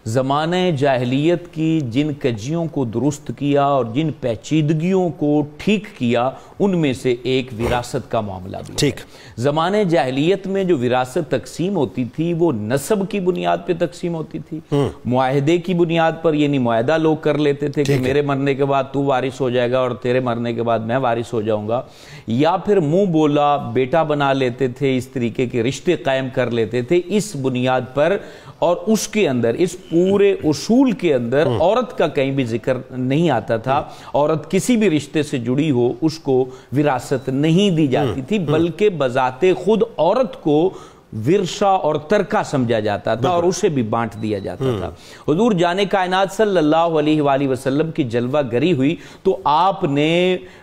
ज़माने जाहिलियत की जिन कजियों को दुरुस्त किया और जिन पेचीदगियों को ठीक किया, उनमें से एक विरासत का मामला भी है। ज़माने जाहिलियत में जो विरासत तकसीम होती थी वो नस्ब की बुनियाद पे तकसीम होती थी, मुआहदे की बुनियाद पर, यानी मुआहदा लोग कर लेते थे कि मेरे मरने के बाद तू वारिस हो जाएगा और तेरे मरने के बाद मैं वारिस हो जाऊंगा, या फिर मुंह बोला बेटा बना लेते थे, इस तरीके के रिश्ते कायम कर लेते थे इस बुनियाद पर। और उसके अंदर, इस पूरे उसूल के अंदर औरत का कहीं भी जिक्र नहीं आता था। औरत किसी भी रिश्ते से जुड़ी हो उसको विरासत नहीं दी जाती थी, बल्कि बजाते खुद औरत को विरसा और तरका समझा जाता था और उसे भी बांट दिया जाता था। हुजूर जाने कायनात सल्लल्लाहु अलैहि वसल्लम की जलवा गरी हुई तो आपने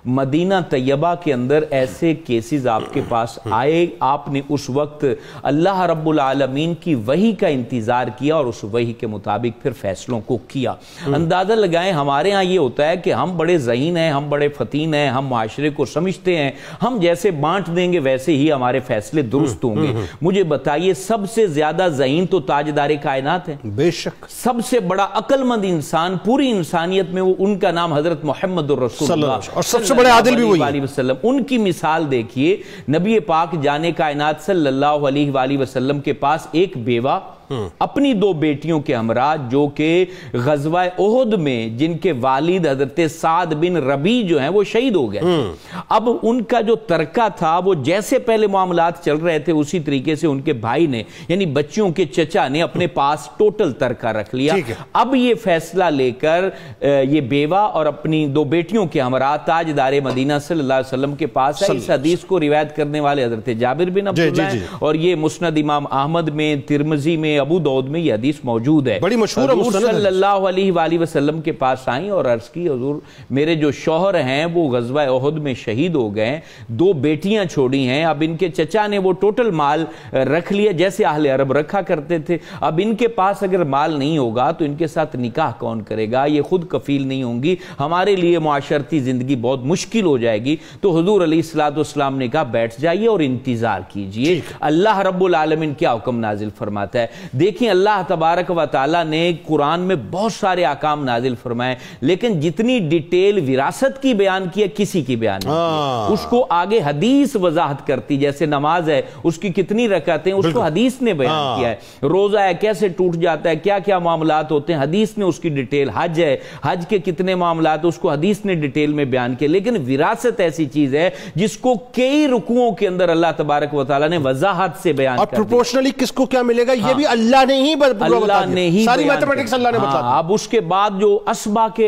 मदीना तैयबा के अंदर ऐसे केसेस आपके पास आए, आपने उस वक्त अल्लाह रब्बुल आलमीन की वही का इंतजार किया और उस वही के मुताबिक फिर फैसलों को किया। अंदाजा लगाएं, हमारे यहाँ ये होता है कि हम बड़े ज़हीन हैं, हम बड़े फतीन हैं, हम माशरे को समझते हैं, हम जैसे बांट देंगे वैसे ही हमारे फैसले दुरुस्त होंगे। मुझे बताइए, सबसे ज्यादा ज़हीन तो ताजदारे कायनात है। बेशक सबसे बड़ा अक्लमंद इंसान पूरी इंसानियत में, वो उनका नाम हजरत मोहम्मद रसूलुल्लाह और सबसे बड़े आदिल भी वही वसल्लम। उनकी मिसाल देखिए, नबी पाक जाने कायनात सल्लल्लाहु अलैहि वसल्लम के पास एक बेवा अपनी दो बेटियों के हमरा, जो कि ग़ज़वा उहुद में जिनके वालिद हज़रत साद बिन रबी जो हैं वो शहीद हो गए। अब उनका जो तरका था वो जैसे पहले मामलात चल रहे थे उसी तरीके से उनके भाई ने, यानी बच्चियों के चचा ने अपने पास टोटल तरका रख लिया। अब ये फैसला लेकर ये बेवा और अपनी दो बेटियों के हमरा ताजदारे मदीना सल्लल्लाहु अलैहि वसल्लम के पास है। इस हदीस को रिवायत करने वाले हज़रत जाबिर बिन अब्दुल्लाह हैं और ये मुस्नद इमाम अहमद में, तिरमिज़ी में, अबू दाऊद में ये हदीस मौजूद है। बड़ी मशहूर है। सल्लल्लाहु अलैहि वसल्लम के पास आई और अर्ज की, हुजूर मेरे जो शौहर हैं वो ग़ज़वा उहुद में शहीद हो गए, दो बेटियां छोड़ी हैं, अब इनके चचा ने वो टोटल माल रख लिया जैसे अहले अरब रखा करते थे। अब इनके पास अगर माल नहीं होगा तो इनके साथ निकाह कौन करेगा, ये खुद कफील नहीं होंगी, हमारे लिए मुआशरती जिंदगी बहुत मुश्किल हो जाएगी। तो हुजूर अलैहिस्सलातु वस्सलाम ने कहा बैठ जाइए और इंतजार कीजिए, अल्लाह रब्बुल आलमीन क्या हुक्म नाजिल फरमाता है। देखिए, अल्लाह तबारक व तआला ने कुरान में बहुत सारे आकाम नाजिल फरमाए, लेकिन जितनी डिटेल विरासत की बयान की है किसी की बयान नहीं, उसको आगे हदीस वजाहत करती। जैसे नमाज है, उसकी कितनी रकातें उसको हदीस ने बयान किया है, रोजा है कैसे टूट जाता है, क्या क्या मामलात होते हैं, हदीस ने उसकी डिटेल, हज है, हज के कितने मामलात उसको हदीस ने डिटेल में बयान किया। लेकिन विरासत ऐसी चीज है जिसको कई रुकुओं के अंदर अल्लाह तबारक व तआला ने वजाहत से बयान कर दिया। प्रोपोर्शनली किसको क्या मिलेगा ये भी अल्लाह ने ही सारी मैथमेटिक्स अल्लाह ने बता दी। अब उसके बाद जो असबा के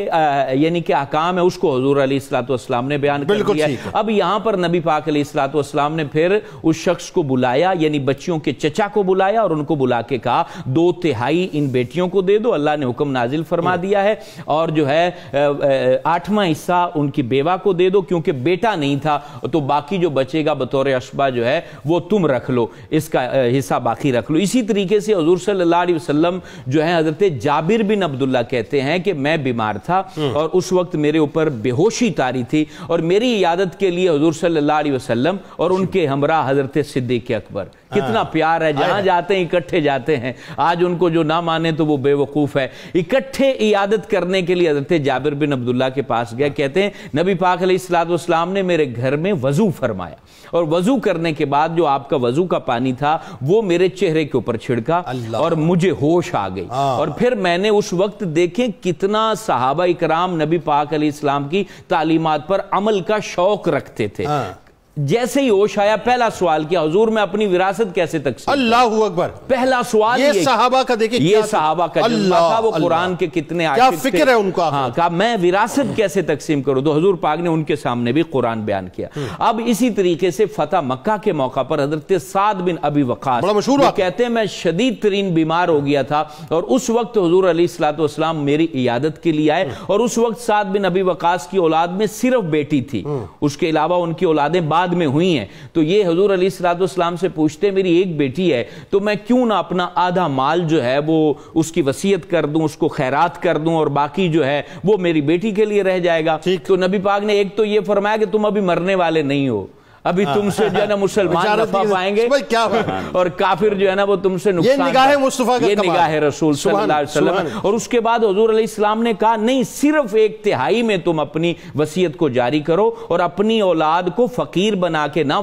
यानी कि अहकाम है उसको हुजूर अलैहिस्सलातु वस्सलाम ने बयान कर दिया। अब यहां पर नबी पाक अलैहिस्सलातु वस्सलाम ने फिर उस शख्स को बुलाया, यानी बच्चियों के चचा को बुलाया और उनको बुला के कहा 2/3 इन बेटियों को दे दो, अल्लाह ने हुक्म नाजिल फरमा दिया है, और जो है 8वां हिस्सा उनकी बेवा को दे दो, क्योंकि बेटा नहीं था तो बाकी जो बचेगा बतौर असबा जो है वो तुम रख लो, इसका हिस्सा बाकी रख लो। इसी तरीके से हुजूर सल्लल्लाहु अलैहि वसल्लम जो है, हजरत जाबिर बिन अब्दुल्लाह कहते हैं कि मैं बीमार था और उस वक्त मेरे ऊपर बेहोशी तारी थी और मेरी इयादत के लिए हुजूर सल्लल्लाहु अलैहि वसल्लम और उनके हमरा हजरत सिद्दीक अकबर, कितना प्यार है, जहां जाते हैं इकट्ठे जाते हैं। आज उनको जो ना माने तो वो बेवकूफ है। इकट्ठे इयादत करने के लिए हजरत जाबिर बिन अब्दुल्लाह के पास गया, कहते हैं नबी पाक अलैहिस्सलातु वस्सलाम ने मेरे घर में वजू फरमाया और वजू करने के बाद जो आपका वजू का पानी था वो मेरे चेहरे के ऊपर छिड़का और मुझे होश आ गई। और फिर मैंने उस वक्त देखें कितना सहाबा इकराम नबी पाक अलैहिस्सलाम की तालीमात पर अमल का शौक रखते थे। जैसे ही होश आया पहला सवाल किया, हुजूर मैं अपनी विरासत कैसे तकसीम? अल्लाहू अकबर, पहला सवाल ये सहाबा का। देखिए ये सहाबा का जज्बा था, वो कुरान के कितने क्या फिक्र है उनका। हाँ, कहा मैं विरासत कैसे तकसीम करूं, तो हुजूर पाक ने उनके सामने भी कुरान बयान किया। अब इसी तरीके से फतह मक्का के मौका पर हजरत साद बिन अबी वक़ास, बड़ा मशहूर, कहते हैं मैं शदीद तरीन बीमार हो गया था और उस वक्त हुजूर अलैहिस्सलातु वस्सलाम मेरी इयादत के लिए आए और उस वक्त साद बिन अबी वक़ास की औलाद में सिर्फ बेटी थी, उसके अलावा उनकी औलादें बाद में हुई हैं। तो ये हुजूर अलैहिस्सलातु वस्सलाम से पूछते मेरी एक बेटी है तो मैं क्यों ना अपना आधा माल जो है वो उसकी वसीयत कर दूं, उसको खैरात कर दूं और बाकी जो है वो मेरी बेटी के लिए रह जाएगा। तो नबी पाक ने एक तो ये फरमाया कि तुम अभी मरने वाले नहीं हो, ابھی تم سے جو ہے نا مسلمان نفع پائیں گے اور کافر جو ہے نا وہ تم سے نقصان. یہ نگاہ مصطفیٰ کا کمال, یہ نگاہ رسول صلی اللہ علیہ وسلم. اور اس کے بعد حضور علیہ السلام نے کہا نہیں, صرف 1/3 میں تم اپنی وصیت کو جاری کرو اور اپنی اولاد کو فقیر بنا کے نہ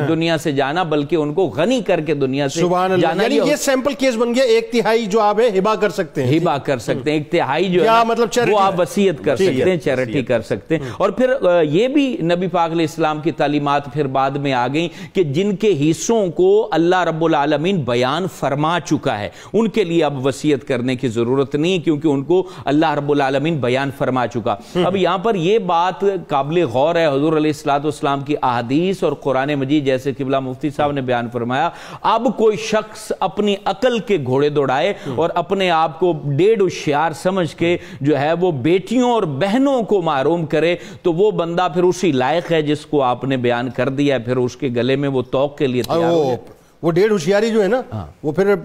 دنیا سے جانا بلکہ ان کو غنی کر کے دنیا سے جانا. یعنی یہ سیمپل کیس بن گیا, 1/3 جو آپ ہبا کر سکتے ہیں, ہبا کر سکتے ہیں, 1/3 جو ہے مطلب وہ آپ وصیت کر سکتے ہیں, چیریٹی کر سکتے ہیں. اور پھر یہ بھی نبی پاک علیہ السلام کی تعلیمات پھر بعد میں آ گئیں کہ جن کے حصوں کو اللہ رب العالمین بیان فرما چکا ہے ان کے لیے اب وصیت کرنے کی ضرورت نہیں کیونکہ ان کو اللہ رب العالمین بیان فرما چکا. اب یہاں پر یہ بات قابل غور ہے, حضور علیہ السلام کی احادیث اور قرآن مجید جیسے قبلہ مفتی صاحب نے بیان فرمایا, اب کوئی شخص اپنی عقل کے گھوڑے دوڑائے اور اپنے آپ کو ڈیڑھ ہوشیار سمجھ کے جو ہے وہ بیٹیوں اور بہنوں کو محروم کرے تو وہ بندہ پھر اسی لائق ہے جس کو آپ نے بیان کر دیا ہے, پھر اس کے گلے میں وہ توق کے لیے تیار ہو جائے. وہ ڈیڑھ ہوشیاری جو ہے نا وہ پھر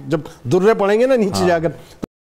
جب درے پڑیں گے نا نیچے جا کر